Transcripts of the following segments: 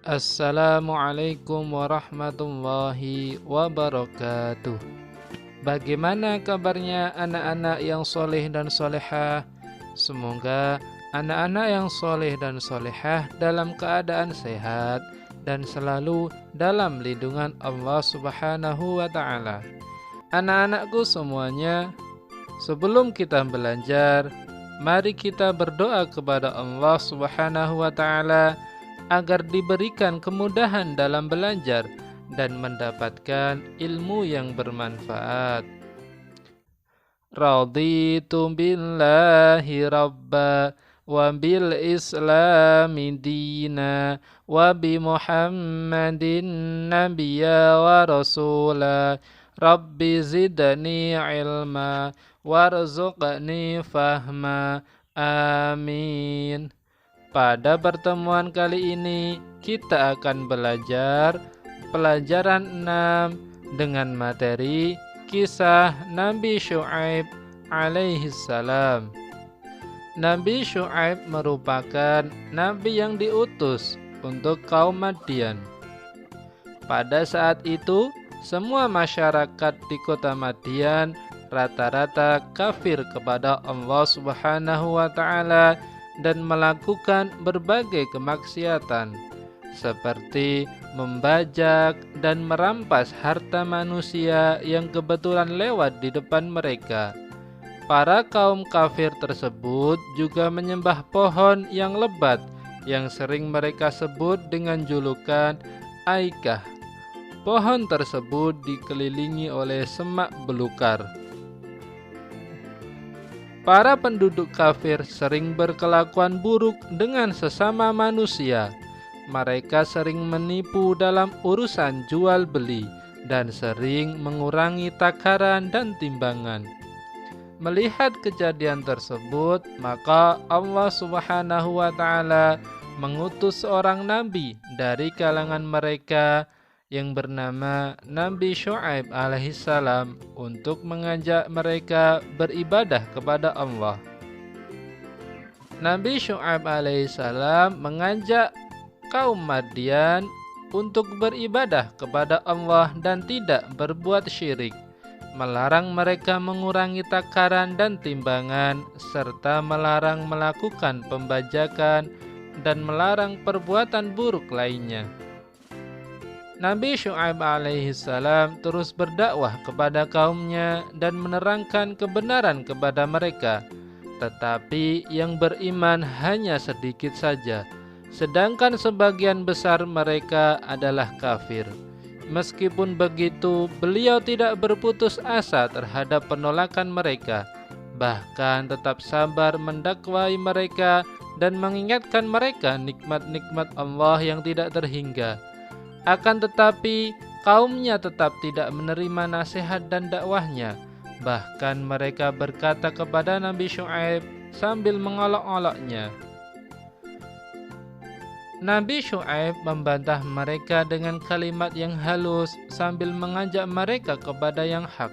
Assalamualaikum warahmatullahi wabarakatuh. Bagaimana kabarnya anak-anak yang soleh dan solehah? Semoga anak-anak yang soleh dan solehah dalam keadaan sehat dan selalu dalam lindungan Allah Subhanahu wa Ta'ala. Anak-anakku semuanya, sebelum kita belajar, mari kita berdoa kepada Allah Subhanahu wa Ta'ala agar diberikan kemudahan dalam belajar dan mendapatkan ilmu yang bermanfaat. Raditu billahi rabba wa bil islami dina wa bi muhammadin nabiyya wa rasula rabbi zidni ilma warzuqni fahma amin. Pada pertemuan kali ini kita akan belajar pelajaran 6 dengan materi kisah Nabi Syu'aib alaihissalam. Nabi Syu'aib merupakan nabi yang diutus untuk kaum Madian. Pada saat itu, semua masyarakat di kota Madian rata-rata kafir kepada Allah Subhanahu wa Ta'ala dan melakukan berbagai kemaksiatan seperti membajak dan merampas harta manusia yang kebetulan lewat di depan mereka. Para kaum kafir tersebut juga menyembah pohon yang lebat yang sering mereka sebut dengan julukan Aikah. Pohon tersebut dikelilingi oleh semak belukar. Para penduduk kafir sering berkelakuan buruk dengan sesama manusia. Mereka sering menipu dalam urusan jual beli dan sering mengurangi takaran dan timbangan. Melihat kejadian tersebut, maka Allah Subhanahu wa Ta'ala mengutus seorang nabi dari kalangan mereka yang bernama Nabi Syu'aib alaihissalam untuk mengajak mereka beribadah kepada Allah. Nabi Syu'aib alaihissalam mengajak kaum Madian untuk beribadah kepada Allah dan tidak berbuat syirik, melarang mereka mengurangi takaran dan timbangan, serta melarang melakukan pembajakan dan melarang perbuatan buruk lainnya. Nabi Syu'aib alaihissalam terus berdakwah kepada kaumnya dan menerangkan kebenaran kepada mereka. Tetapi yang beriman hanya sedikit saja, sedangkan sebagian besar mereka adalah kafir. Meskipun begitu, beliau tidak berputus asa terhadap penolakan mereka, bahkan tetap sabar mendakwai mereka dan mengingatkan mereka nikmat-nikmat Allah yang tidak terhingga. Akan tetapi kaumnya tetap tidak menerima nasihat dan dakwahnya. Bahkan mereka berkata kepada Nabi Syu'aib sambil mengolok-oloknya. Nabi Syu'aib membantah mereka dengan kalimat yang halus sambil mengajak mereka kepada yang hak.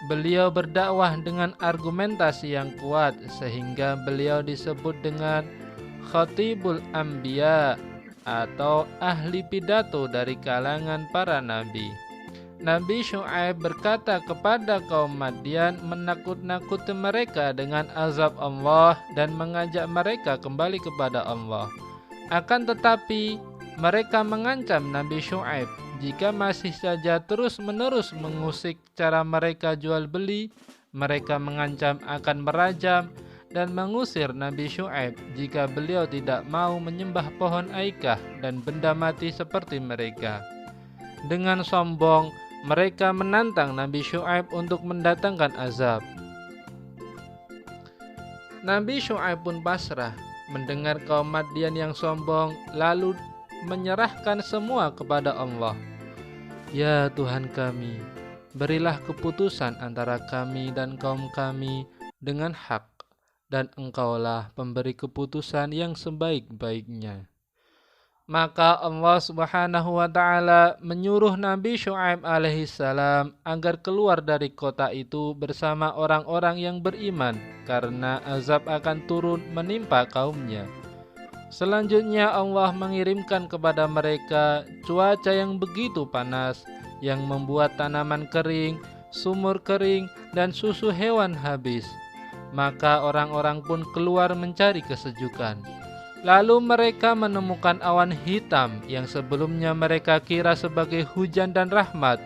Beliau berdakwah dengan argumentasi yang kuat sehingga beliau disebut dengan Khatibul Anbiya atau ahli pidato dari kalangan para nabi. Nabi Syu'aib berkata kepada kaum Madian menakut-nakuti mereka dengan azab Allah dan mengajak mereka kembali kepada Allah. Akan tetapi mereka mengancam Nabi Syu'aib jika masih saja terus-menerus mengusik cara mereka jual beli. Mereka mengancam akan merajam dan mengusir Nabi Syu'aib jika beliau tidak mau menyembah pohon Aikah dan benda mati seperti mereka. Dengan sombong, mereka menantang Nabi Syu'aib untuk mendatangkan azab. Nabi Syu'aib pun pasrah mendengar kaum Madian yang sombong, lalu menyerahkan semua kepada Allah. Ya Tuhan kami, berilah keputusan antara kami dan kaum kami dengan hak, dan Engkaulah pemberi keputusan yang sebaik-baiknya. Maka Allah Subhanahu wa Ta'ala menyuruh Nabi Syu'aib alaihissalam agar keluar dari kota itu bersama orang-orang yang beriman, karena azab akan turun menimpa kaumnya. Selanjutnya Allah mengirimkan kepada mereka cuaca yang begitu panas, yang membuat tanaman kering, sumur kering, dan susu hewan habis. Maka orang-orang pun keluar mencari kesejukan. Lalu mereka menemukan awan hitam yang sebelumnya mereka kira sebagai hujan dan rahmat,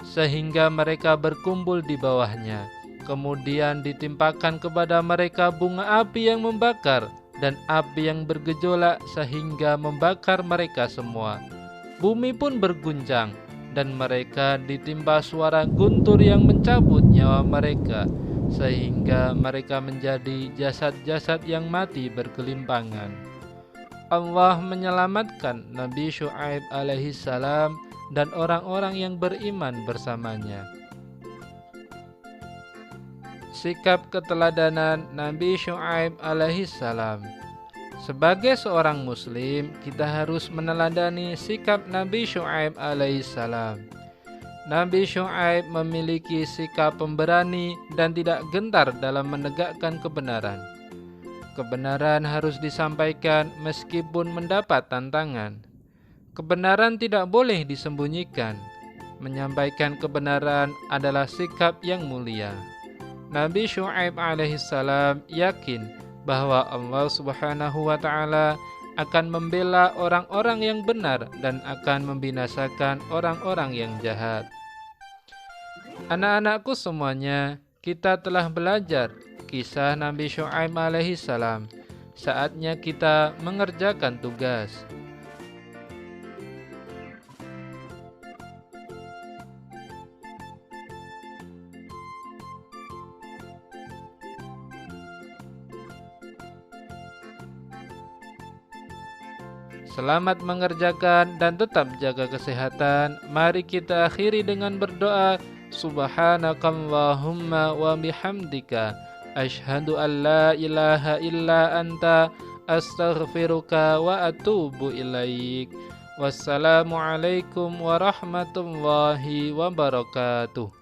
sehingga mereka berkumpul di bawahnya. Kemudian ditimpakan kepada mereka bunga api yang membakar dan api yang bergejolak sehingga membakar mereka semua. Bumi pun berguncang dan mereka ditimpa suara guntur yang mencabut nyawa mereka, sehingga mereka menjadi jasad-jasad yang mati bergelimpangan. Allah menyelamatkan Nabi Syu'aib alaihissalam dan orang-orang yang beriman bersamanya. Sikap keteladanan Nabi Syu'aib alaihissalam. Sebagai seorang muslim, kita harus meneladani sikap Nabi Syu'aib alaihissalam. Nabi Syu'aib memiliki sikap pemberani dan tidak gentar dalam menegakkan kebenaran. Kebenaran harus disampaikan meskipun mendapat tantangan. Kebenaran tidak boleh disembunyikan. Menyampaikan kebenaran adalah sikap yang mulia. Nabi Syu'aib alaihissalam yakin bahwa Allah Subhanahu wa ta'ala akan membela orang-orang yang benar dan akan membinasakan orang-orang yang jahat. Anak-anakku semuanya, kita telah belajar kisah Nabi Syu'aib alaihissalam. Saatnya kita mengerjakan tugas. Selamat mengerjakan dan tetap jaga kesehatan. Mari kita akhiri dengan berdoa. Subhanakallahumma wa bihamdika asyhadu an la ilaha illa anta astaghfiruka wa atubu ilaik. Wassalamualaikum warahmatullahi wabarakatuh.